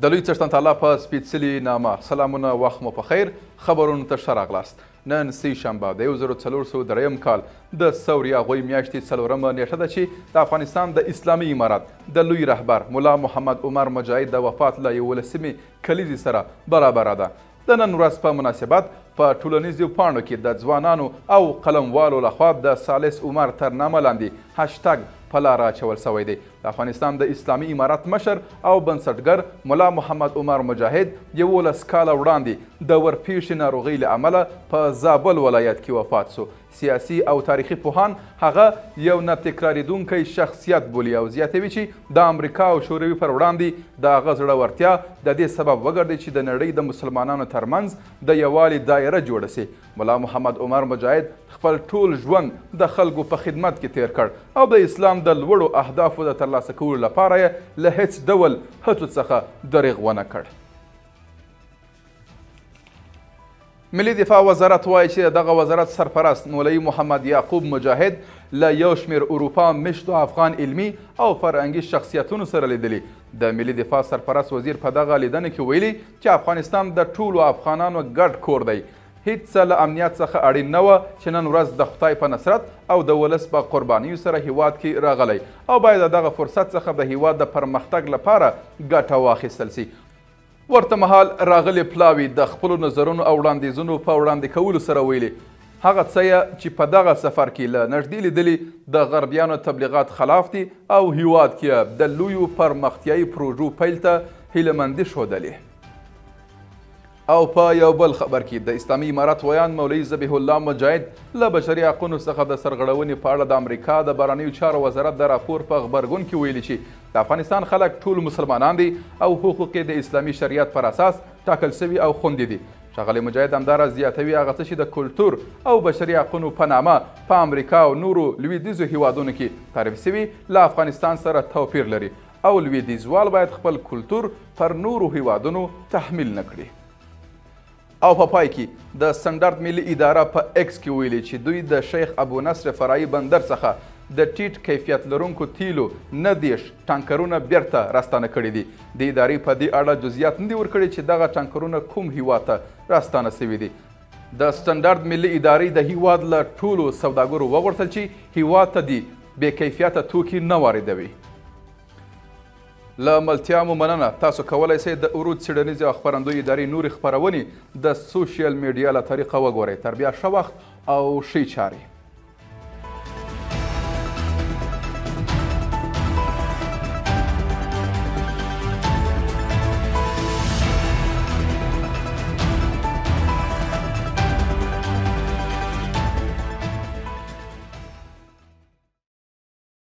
د لوی څښتن تعالی په سپېڅلي نامه سلامونه، وخت مو په خیر. خبرونو ته ښه راغلاست. نن سه شنبه د 1403 کال د ثور هغوی میاشتې 4مه نیټه ده چې د افغانستان د اسلامي امارات د لوی رهبر ملا محمد عمر مجاهد د وفات له 11مې کلیزې سره برابره ده. د نن ورځ په مناسبت په ټولنیزو پاڼو کې د ځوانانو او قلموالو لخوا د ثالث عمر تر نامه لاندې هشتګ په لاره اچول سوی دی. د افغانستان د اسلامي امارات مشر او بنسټګر ملا محمد عمر مجاهد 11 کاله وړاندې د ورپېښې ناروغۍ له امله په زابل ولایت کې وفات سو. سیاسي او تاریخي پوهان هغه یو نه تکراریدونکی شخصیت بولي او زیاتوي چې د امریکا او شوروي پر وړاندې د هغه زړورتیا د دې سبب وګرځي چې د نړۍ د مسلمانانو ترمنځ د یووالي دایره جوړه سي. ملا محمد عمر مجاهد خپل ټول ژوند د خلکو په خدمت کې تیر کړ او د اسلام د لوړو اهدافو د ترلاسه کولو لپاره یې له هیڅ ډول هڅو څخه دریغ ونه کړ. ملي دفاع وزارت وایي چې دغه وزارت سرپرست مولوي محمد یعقوب مجاهد له یو شمېر اروپا میشتو افغان علمي او فرهنګي شخصیتونو سره لیدلي. د ملي دفاع سرپرست وزیر په دغه لیدنه کې ویلي چې افغانستان د ټولو افغانانو ګډ کور دی. هیڅ څه له امنیت څخه اړین نه وه چې نن ورځ د خدای په نصرت او د ولس په قربانیو سره هیواد کې راغلی او باید د دغه فرصت څخه د هیواد د پرمختګ لپاره ګټه واخیستل سي. ورته مهال راغلي پلاوي د خپلو نظرونو او وړاندیزونو په وړاندې کولو سره ویلي هغه څه چې په دغه سفر کې له نږدې لیدلي د غربیانو تبلیغات خلاف دي او هیواد کې د لویو پرمختیایي پروژو پیل ته هیلهمندي ښودلې. او په یو بل خبر کې د اسلامي امارات ویان مولوي ذبیح الله مجاهد له بشري حقونو څخه د سرغړونې په اړه د امریکا د بهرنیو چارو وزارت د راپور په غبرګون کې ویلي چې د افغانستان خلک ټول مسلمانان دي او حقوق یې د اسلامي شریعت پر اساس ټاکل سوي او خوندي دي. ښاغلی مجاهد همداراز زیاتوي هغه څه چې د کلتور او بشري حقونو په نامه په امریکا او نورو لویدیځو هیوادونو کې تعریف سوي له افغانستان سره توپیر لري او لویدیځوال باید خپل کلتور پر نورو هیوادونو تحمیل نه کړي. او په پای کې د سټنډرډ ملي اداره په ایکس کې ویلي چې دوی د شیخ ابو نصر فرعي بندر څخه د ټیټ کیفیت لرونکو تیلو 90 ټانکرونه بیرته راستانه کړي دي. د ادارې په دې اړه جزئیات نه دي ورکړي چې دغه ټانکرونه کوم هیواد ته راستانه سوي دي. د سټنډرډ ملي ادارې د هیواد له ټولو سوداګرو وغوښتل چې هیواد ته دي بې کیفیته توکي نه واردوي. له ملتیا مو مننه. تاسو کولی شئ د عروج څیړنیزې او خپرندویو ادارې نورې خپرونې د سوشیل میډیا له طریقه وګورئ. تر بیا ښه وخت او ښې چارې.